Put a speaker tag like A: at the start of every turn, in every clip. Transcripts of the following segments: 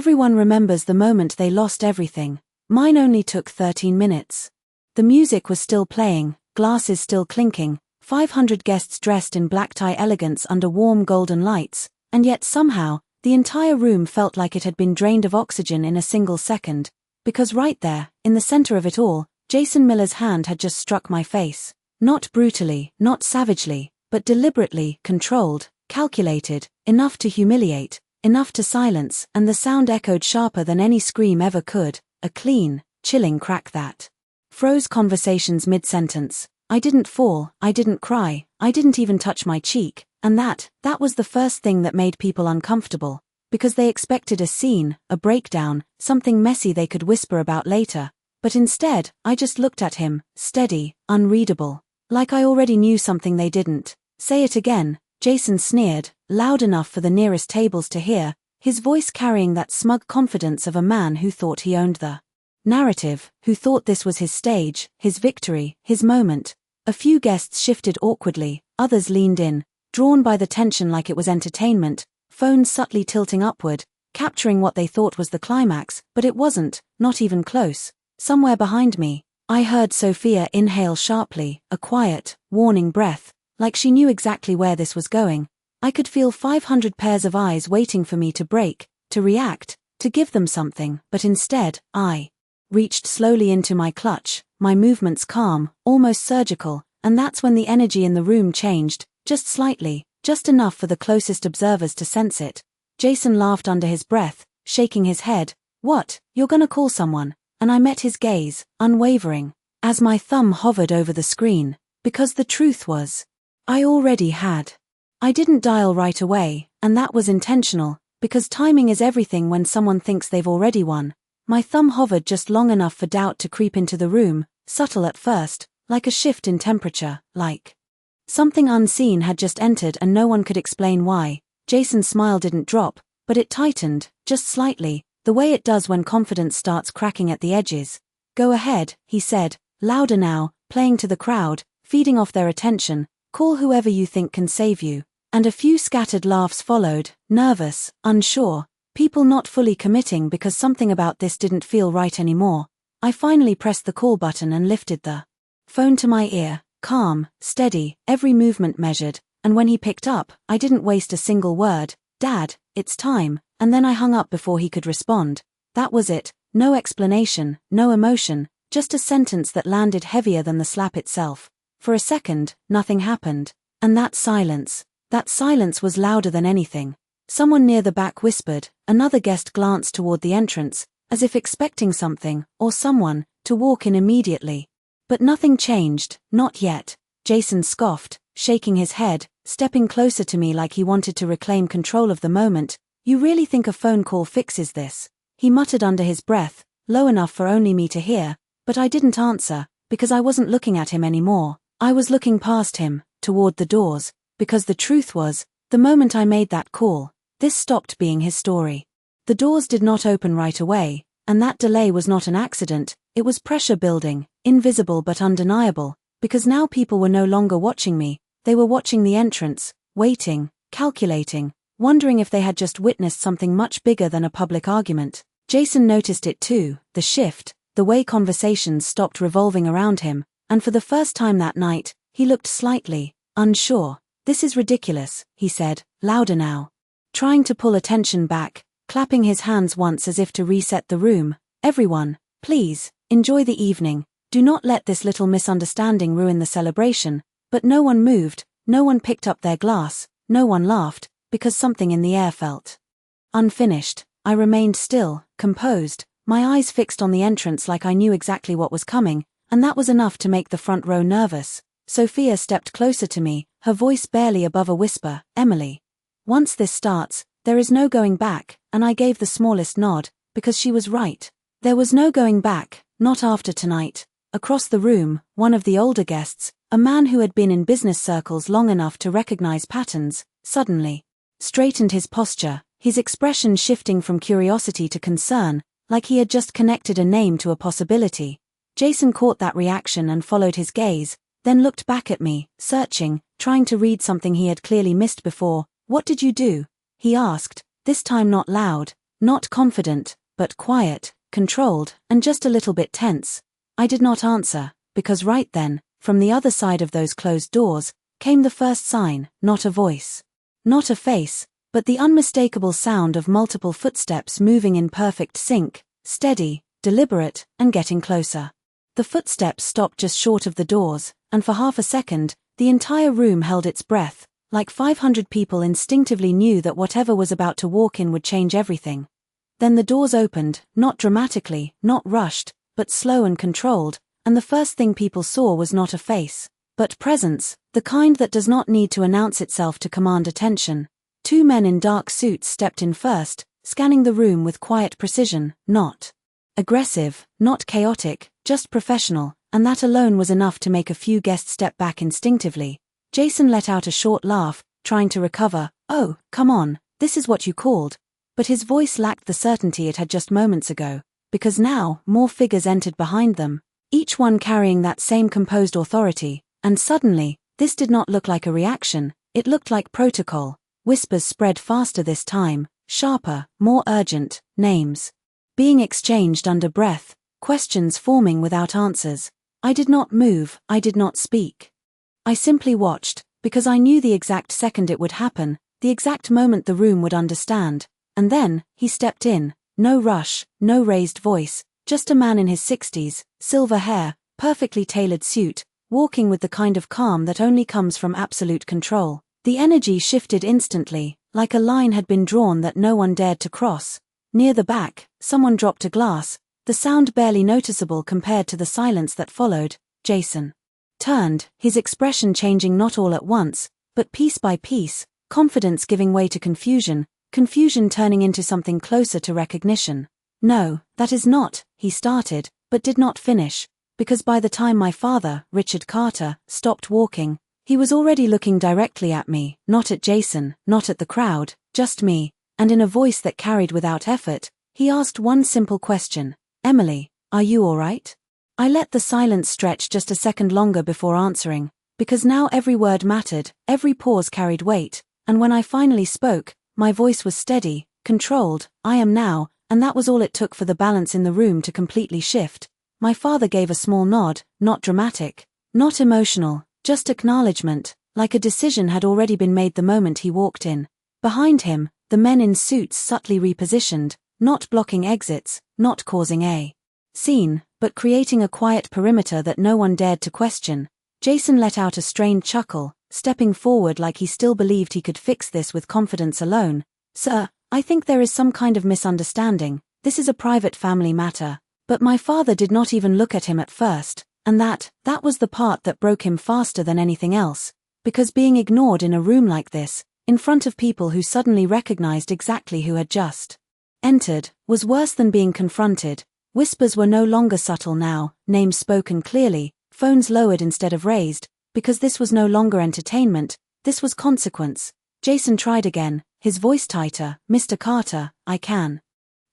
A: Everyone remembers the moment they lost everything. Mine only took 13 minutes. The music was still playing, glasses still clinking, 500 guests dressed in black tie elegance under warm golden lights, and yet somehow, the entire room felt like it had been drained of oxygen in a single second, because right there, in the center of it all, Jason Miller's hand had just struck my face. Not brutally, not savagely, but deliberately, controlled, calculated, enough to humiliate, enough to silence, and the sound echoed sharper than any scream ever could, a clean, chilling crack that froze conversations mid-sentence. I didn't fall, I didn't cry, I didn't even touch my cheek, and that was the first thing that made people uncomfortable, because they expected a scene, a breakdown, something messy they could whisper about later, but instead, I just looked at him, steady, unreadable, like I already knew something they didn't. Say it again, Jason sneered, loud enough for the nearest tables to hear, his voice carrying that smug confidence of a man who thought he owned the narrative, who thought this was his stage, his victory, his moment. A few guests shifted awkwardly, others leaned in, drawn by the tension like it was entertainment, phones subtly tilting upward, capturing what they thought was the climax, but it wasn't, not even close. Somewhere behind me, I heard Sophia inhale sharply, a quiet, warning breath, like she knew exactly where this was going. I could feel 500 pairs of eyes waiting for me to break, to react, to give them something, but instead, I reached slowly into my clutch, my movements calm, almost surgical, and that's when the energy in the room changed, just slightly, just enough for the closest observers to sense it. Jason laughed under his breath, shaking his head. "What, you're gonna call someone?" And I met his gaze, unwavering, as my thumb hovered over the screen, because the truth was, I already had. I didn't dial right away, and that was intentional, because timing is everything when someone thinks they've already won. My thumb hovered just long enough for doubt to creep into the room, subtle at first, like a shift in temperature, like something unseen had just entered and no one could explain why. Jason's smile didn't drop, but it tightened, just slightly, the way it does when confidence starts cracking at the edges. "Go ahead," he said, louder now, playing to the crowd, feeding off their attention. "Call whoever you think can save you." And a few scattered laughs followed, nervous, unsure, people not fully committing because something about this didn't feel right anymore. I finally pressed the call button and lifted the phone to my ear, calm, steady, every movement measured, and when he picked up, I didn't waste a single word. "Dad, it's time," and then I hung up before he could respond. That was it, no explanation, no emotion, just a sentence that landed heavier than the slap itself. For a second, nothing happened, and that silence was louder than anything. Someone near the back whispered, another guest glanced toward the entrance, as if expecting something, or someone, to walk in immediately. But nothing changed, not yet. Jason scoffed, shaking his head, stepping closer to me like he wanted to reclaim control of the moment. "You really think a phone call fixes this?" He muttered under his breath, low enough for only me to hear, but I didn't answer, because I wasn't looking at him anymore. I was looking past him, toward the doors, because the truth was, the moment I made that call, this stopped being his story. The doors did not open right away, and that delay was not an accident, it was pressure building, invisible but undeniable, because now people were no longer watching me, they were watching the entrance, waiting, calculating, wondering if they had just witnessed something much bigger than a public argument. Jason noticed it too, the shift, the way conversations stopped revolving around him, and for the first time that night, he looked slightly unsure. "This is ridiculous," he said, louder now, trying to pull attention back, clapping his hands once as if to reset the room. "Everyone, please, enjoy the evening. Do not let this little misunderstanding ruin the celebration." But no one moved, no one picked up their glass, no one laughed, because something in the air felt unfinished. I remained still, composed, my eyes fixed on the entrance like I knew exactly what was coming, and that was enough to make the front row nervous. Sophia stepped closer to me, her voice barely above a whisper. "Emily, once this starts, there is no going back," and I gave the smallest nod, because she was right. There was no going back, not after tonight. Across the room, one of the older guests, a man who had been in business circles long enough to recognize patterns, suddenly straightened his posture, his expression shifting from curiosity to concern, like he had just connected a name to a possibility. Jason caught that reaction and followed his gaze, then looked back at me, searching, trying to read something he had clearly missed before. "What did you do?" he asked, this time not loud, Not confident, but quiet, controlled, and just a little bit tense. I did not answer, because right then, from the other side of those closed doors, came the first sign, not a voice. Not a face, but the unmistakable sound of multiple footsteps moving in perfect sync, steady, deliberate, and getting closer. The footsteps stopped just short of the doors, and for half a second, the entire room held its breath, like 500 people instinctively knew that whatever was about to walk in would change everything. Then the doors opened, not dramatically, not rushed, but slow and controlled, and the first thing people saw was not a face, but presence, the kind that does not need to announce itself to command attention. 2 men in dark suits stepped in first, scanning the room with quiet precision, not aggressive, not chaotic, just professional, and that alone was enough to make a few guests step back instinctively. Jason let out a short laugh, trying to recover. "Oh, come on, this is what you called." But his voice lacked the certainty it had just moments ago, because now more figures entered behind them, each one carrying that same composed authority, and suddenly, this did not look like a reaction, it looked like protocol. Whispers spread faster this time, sharper, more urgent, names being exchanged under breath, questions forming without answers. I did not move, I did not speak. I simply watched, because I knew the exact second it would happen, the exact moment the room would understand. And then, he stepped in, no rush, no raised voice, just a man in his 60s, silver hair, perfectly tailored suit, walking with the kind of calm that only comes from absolute control. The energy shifted instantly, like a line had been drawn that no one dared to cross. Near the back, someone dropped a glass, the sound barely noticeable compared to the silence that followed. Jason turned, his expression changing not all at once, but piece by piece, confidence giving way to confusion, confusion turning into something closer to recognition. "No, that is not," he started, but did not finish, because by the time my father, Richard Carter, stopped walking, he was already looking directly at me, not at Jason, not at the crowd, just me, and in a voice that carried without effort, he asked one simple question: "Emily, are you all right?" I let the silence stretch just a second longer before answering, because now every word mattered, every pause carried weight, and when I finally spoke, my voice was steady, controlled. "I am now," and that was all it took for the balance in the room to completely shift. My father gave a small nod, not dramatic, not emotional, just acknowledgement, like a decision had already been made the moment he walked in. Behind him, the men in suits subtly repositioned, not blocking exits, not causing a scene, but creating a quiet perimeter that no one dared to question. Jason let out a strained chuckle, stepping forward like he still believed he could fix this with confidence alone. "Sir, I think there is some kind of misunderstanding. This is a private family matter." But my father did not even look at him at first, and that was the part that broke him faster than anything else, because being ignored in a room like this, in front of people who suddenly recognized exactly who had just entered, was worse than being confronted. Whispers were no longer subtle now, names spoken clearly, phones lowered instead of raised, because this was no longer entertainment, this was consequence. Jason tried again, his voice tighter. "Mr. Carter, I can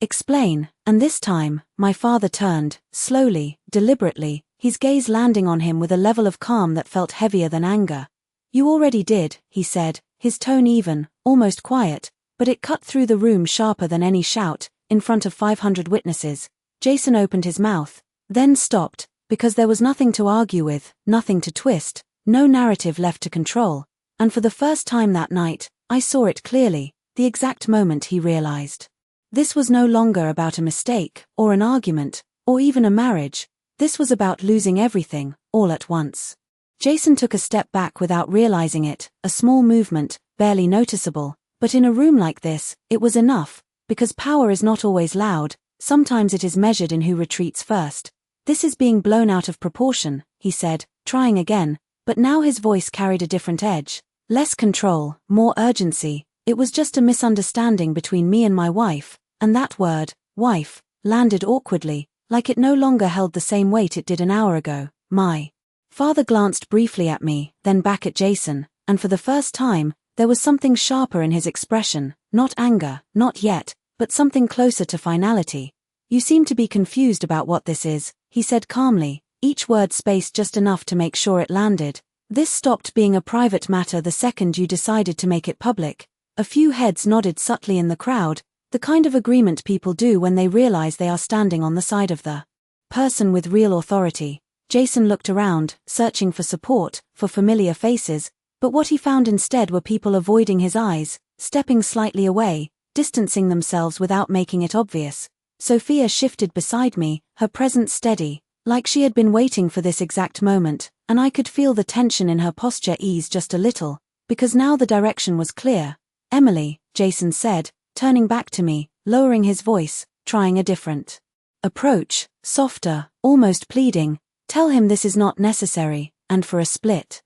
A: explain." And this time, my father turned, slowly, deliberately, his gaze landing on him with a level of calm that felt heavier than anger. "You already did," he said, his tone even, almost quiet, but it cut through the room sharper than any shout, in front of 500 witnesses. Jason opened his mouth, then stopped, because there was nothing to argue with, nothing to twist, no narrative left to control, and for the first time that night, I saw it clearly, the exact moment he realized. This was no longer about a mistake, or an argument, or even a marriage. This was about losing everything, all at once. Jason took a step back without realizing it, a small movement, barely noticeable, but in a room like this, it was enough, because power is not always loud, sometimes it is measured in who retreats first. "This is being blown out of proportion," he said, trying again, but now his voice carried a different edge. Less control, more urgency. "It was just a misunderstanding between me and my wife," and that word, wife, landed awkwardly, like it no longer held the same weight it did an hour ago. My father glanced briefly at me, then back at Jason, and for the first time, there was something sharper in his expression, not anger, not yet, but something closer to finality. "You seem to be confused about what this is," he said calmly, each word spaced just enough to make sure it landed. "This stopped being a private matter the second you decided to make it public." A few heads nodded subtly in the crowd, The kind of agreement people do when they realize they are standing on the side of the person with real authority. Jason looked around, searching for support, for familiar faces, but what he found instead were people avoiding his eyes, stepping slightly away, distancing themselves without making it obvious. Sophia shifted beside me, her presence steady, like she had been waiting for this exact moment, and I could feel the tension in her posture ease just a little, because now the direction was clear. "Emily," Jason said, turning back to me, lowering his voice, trying a different approach, softer, almost pleading. "Tell him this is not necessary," and for a split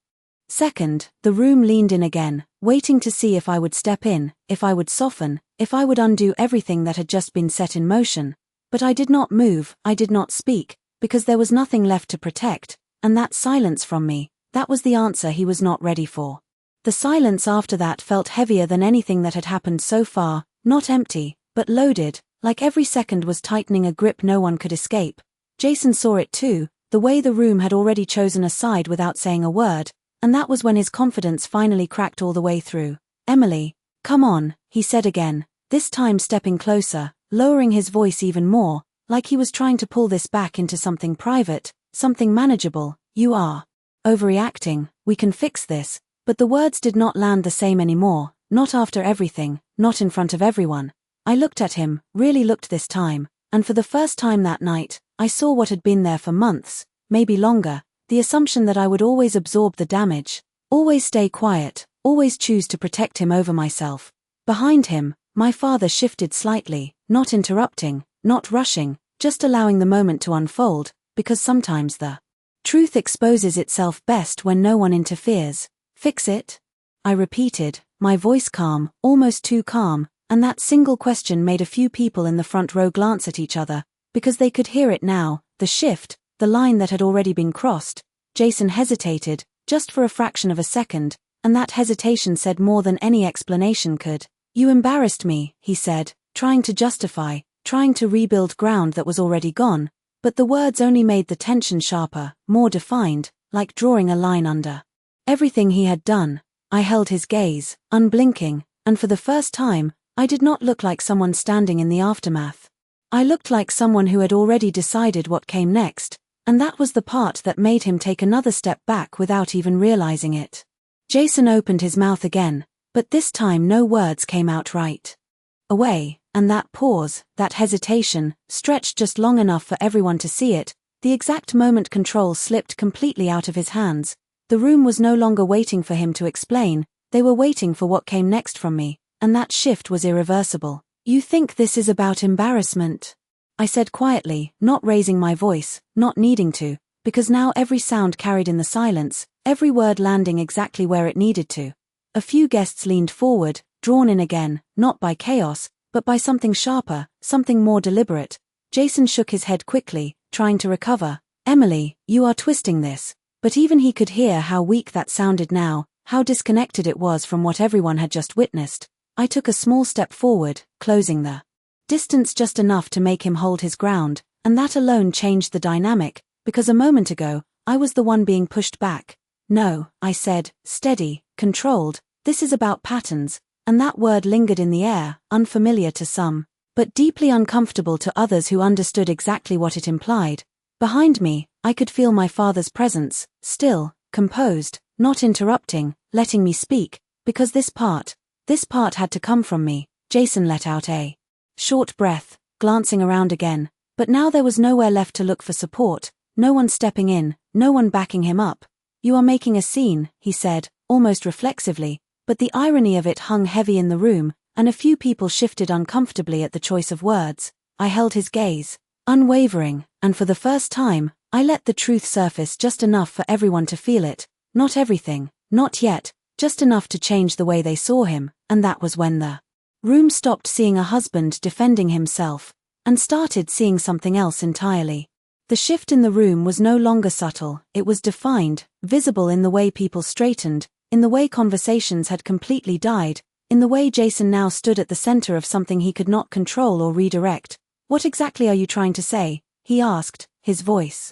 A: second, the room leaned in again, waiting to see if I would step in, if I would soften, if I would undo everything that had just been set in motion. But I did not move, I did not speak, because there was nothing left to protect, and that silence from me, that was the answer he was not ready for. The silence after that felt heavier than anything that had happened so far, not empty, but loaded, like every second was tightening a grip no one could escape. Jason saw it too, the way the room had already chosen a side without saying a word, and that was when his confidence finally cracked all the way through. "Emily, come on," he said again, this time stepping closer, lowering his voice even more, like he was trying to pull this back into something private, something manageable. "You are overreacting, we can fix this." But the words did not land the same anymore, not after everything, not in front of everyone. I looked at him, really looked this time, and for the first time that night, I saw what had been there for months, maybe longer, the assumption that I would always absorb the damage, always stay quiet, always choose to protect him over myself. Behind him, my father shifted slightly, not interrupting, not rushing, just allowing the moment to unfold, because sometimes the truth exposes itself best when no one interferes. "Fix it?" I repeated, my voice calm, almost too calm, and that single question made a few people in the front row glance at each other, because they could hear it now, the shift, the line that had already been crossed. Jason hesitated, just for a fraction of a second, and that hesitation said more than any explanation could. "You embarrassed me," he said, trying to justify, trying to rebuild ground that was already gone, but the words only made the tension sharper, more defined, like drawing a line under everything he had done. I held his gaze, unblinking, and for the first time, I did not look like someone standing in the aftermath. I looked like someone who had already decided what came next, and that was the part that made him take another step back without even realizing it. Jason opened his mouth again, but this time no words came out right away, and that pause, that hesitation, stretched just long enough for everyone to see it. The exact moment control slipped completely out of his hands. The room was no longer waiting for him to explain, they were waiting for what came next from me, and that shift was irreversible. "You think this is about embarrassment?" I said quietly, not raising my voice, not needing to, because now every sound carried in the silence, every word landing exactly where it needed to. A few guests leaned forward, drawn in again, not by chaos, but by something sharper, something more deliberate. Jason shook his head quickly, trying to recover. "Emily, you are twisting this." But even he could hear how weak that sounded now, how disconnected it was from what everyone had just witnessed. I took a small step forward, closing the distance just enough to make him hold his ground, and that alone changed the dynamic, because a moment ago, I was the one being pushed back. "No," I said, steady, controlled, "this is about patterns," and that word lingered in the air, unfamiliar to some, but deeply uncomfortable to others who understood exactly what it implied. Behind me, I could feel my father's presence, still, composed, not interrupting, letting me speak, because this part had to come from me. Jason let out a short breath, glancing around again, but now there was nowhere left to look for support, no one stepping in, no one backing him up. "You are making a scene," he said, almost reflexively, but the irony of it hung heavy in the room, and a few people shifted uncomfortably at the choice of words. I held his gaze, unwavering, and for the first time, I let the truth surface just enough for everyone to feel it, not everything, not yet, just enough to change the way they saw him, and that was when the room stopped seeing a husband defending himself, and started seeing something else entirely. The shift in the room was no longer subtle, it was defined, visible in the way people straightened, in the way conversations had completely died, in the way Jason now stood at the center of something he could not control or redirect. "What exactly are you trying to say?" he asked, his voice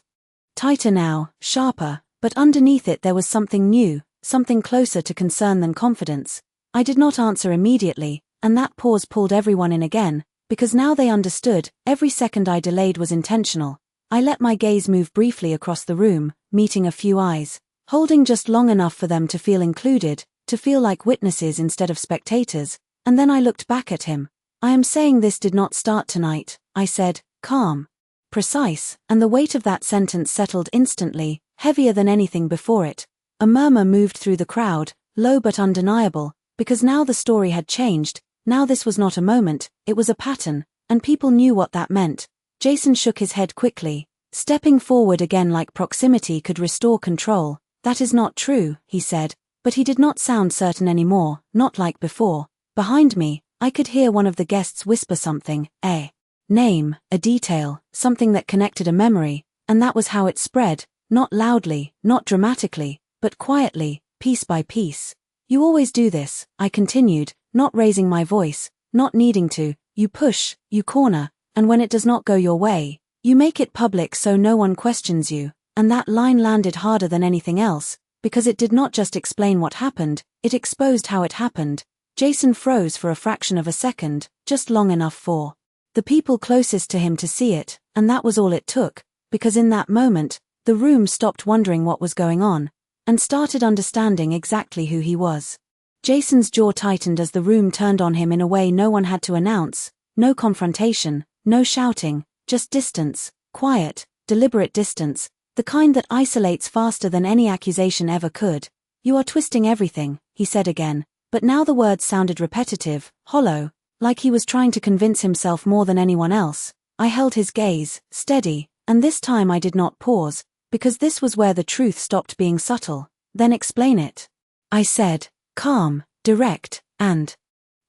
A: tighter now, sharper, but underneath it there was something new, something closer to concern than confidence. I did not answer immediately, and that pause pulled everyone in again, because now they understood, every second I delayed was intentional. I let my gaze move briefly across the room, meeting a few eyes, holding just long enough for them to feel included, to feel like witnesses instead of spectators, and then I looked back at him. I am saying this did not start tonight, I said, calm, precise, and the weight of that sentence settled instantly, heavier than anything before it. A murmur moved through the crowd, low but undeniable, because now the story had changed. Now this was not a moment, it was a pattern, and people knew what that meant. Jason shook his head quickly, stepping forward again like proximity could restore control. That is not true, he said, but he did not sound certain anymore, not like before. Behind me, I could hear one of the guests whisper something, a name, a detail, something that connected a memory, and that was how it spread, not loudly, not dramatically, but quietly, piece by piece. You always do this, I continued, not raising my voice, not needing to. You push, you corner, and when it does not go your way, you make it public so no one questions you, and that line landed harder than anything else, because it did not just explain what happened, it exposed how it happened. Jason froze for a fraction of a second, just long enough for the people closest to him to see it, and that was all it took, because in that moment, the room stopped wondering what was going on, and started understanding exactly who he was. Jason's jaw tightened as the room turned on him in a way no one had to announce, no confrontation, no shouting, just distance, quiet, deliberate distance, the kind that isolates faster than any accusation ever could. You are twisting everything, he said again, but now the words sounded repetitive, hollow, like he was trying to convince himself more than anyone else. I held his gaze, steady, and this time I did not pause, because this was where the truth stopped being subtle. Then explain it, I said, calm, direct, and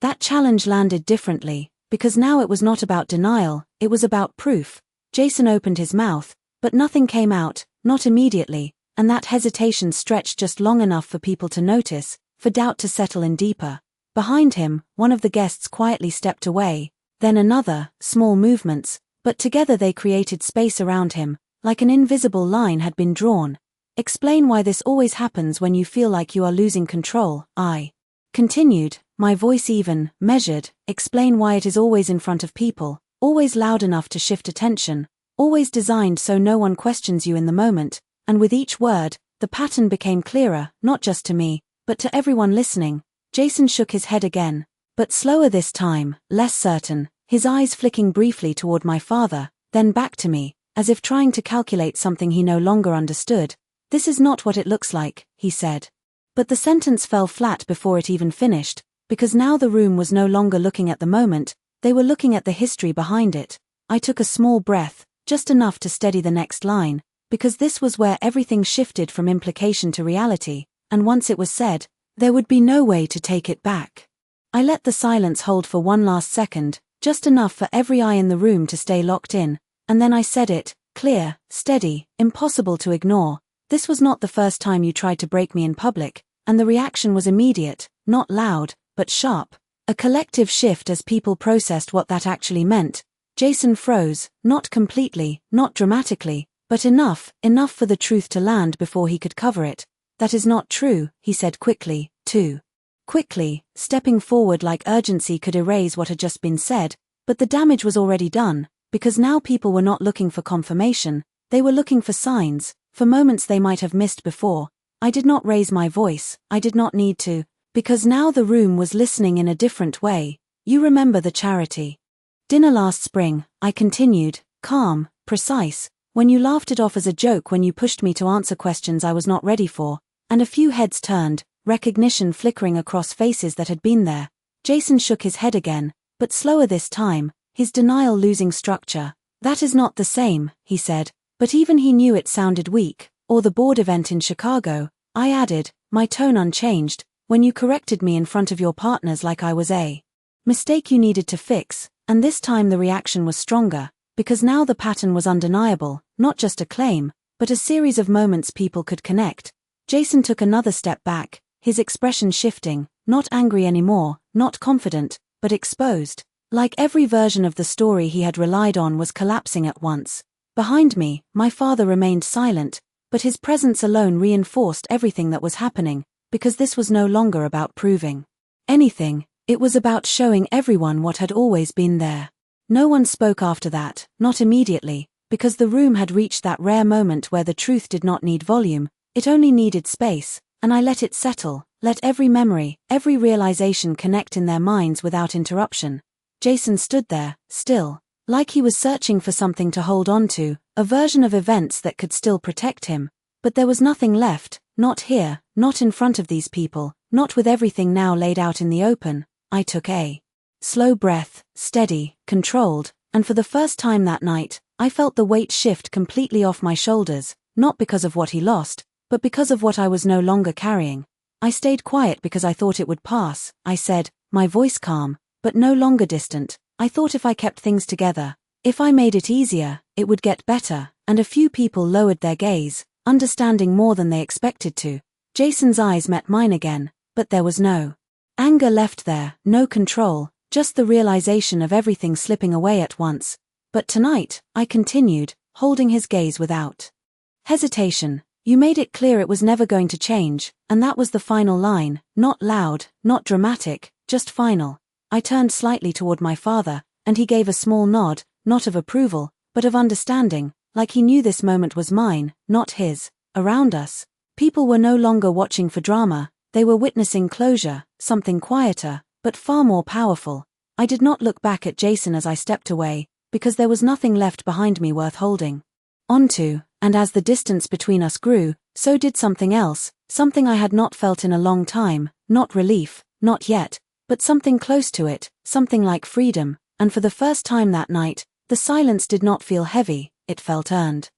A: that challenge landed differently, because now it was not about denial, it was about proof. Jason opened his mouth, but nothing came out, not immediately, and that hesitation stretched just long enough for people to notice, for doubt to settle in deeper. Behind him, one of the guests quietly stepped away, then another, small movements, but together they created space around him, like an invisible line had been drawn. Explain why this always happens when you feel like you are losing control, I continued, my voice even, measured. Explain why it is always in front of people, always loud enough to shift attention, always designed so no one questions you in the moment, and with each word, the pattern became clearer, not just to me, but to everyone listening. Jason shook his head again, but slower this time, less certain, his eyes flicking briefly toward my father, then back to me, as if trying to calculate something he no longer understood. This is not what it looks like, he said. But the sentence fell flat before it even finished, because now the room was no longer looking at the moment, they were looking at the history behind it. I took a small breath, just enough to steady the next line, because this was where everything shifted from implication to reality, and once it was said, there would be no way to take it back. I let the silence hold for one last second, just enough for every eye in the room to stay locked in, and then I said it, clear, steady, impossible to ignore. This was not the first time you tried to break me in public, and the reaction was immediate, not loud, but sharp. A collective shift as people processed what that actually meant. Jason froze, not completely, not dramatically, but enough for the truth to land before he could cover it. That is not true, he said quickly, too quickly, stepping forward like urgency could erase what had just been said, but the damage was already done, because now people were not looking for confirmation, they were looking for signs, for moments they might have missed before. I did not raise my voice, I did not need to, because now the room was listening in a different way. You remember the charity dinner last spring, I continued, calm, precise, when you laughed it off as a joke when you pushed me to answer questions I was not ready for, and a few heads turned, recognition flickering across faces that had been there. Jason shook his head again, but slower this time, his denial losing structure. That is not the same, he said, but even he knew it sounded weak. Or the board event in Chicago, I added, my tone unchanged, when you corrected me in front of your partners like I was a mistake you needed to fix, and this time the reaction was stronger, because now the pattern was undeniable, not just a claim, but a series of moments people could connect. Jason took another step back, his expression shifting, not angry anymore, not confident, but exposed, like every version of the story he had relied on was collapsing at once. Behind me, my father remained silent, but his presence alone reinforced everything that was happening, because this was no longer about proving anything. It was about showing everyone what had always been there. No one spoke after that, not immediately, because the room had reached that rare moment where the truth did not need volume, it only needed space, and I let it settle, let every memory, every realization connect in their minds without interruption. Jason stood there, still, like he was searching for something to hold on to, a version of events that could still protect him. But there was nothing left, not here, not in front of these people, not with everything now laid out in the open. I took a slow breath, steady, controlled, and for the first time that night, I felt the weight shift completely off my shoulders, not because of what he lost, but because of what I was no longer carrying. I stayed quiet because I thought it would pass, I said, my voice calm, but no longer distant. I thought if I kept things together, if I made it easier, it would get better, and a few people lowered their gaze, understanding more than they expected to. Jason's eyes met mine again, but there was no anger left there, no control, just the realization of everything slipping away at once. But tonight, I continued, holding his gaze without hesitation. You made it clear it was never going to change, and that was the final line, not loud, not dramatic, just final. I turned slightly toward my father, and he gave a small nod, not of approval, but of understanding, like he knew this moment was mine, not his. Around us, people were no longer watching for drama, they were witnessing closure, something quieter, but far more powerful. I did not look back at Jason as I stepped away, because there was nothing left behind me worth holding onto, and as the distance between us grew, so did something else, something I had not felt in a long time, not relief, not yet, but something close to it, something like freedom, and for the first time that night, the silence did not feel heavy, it felt earned.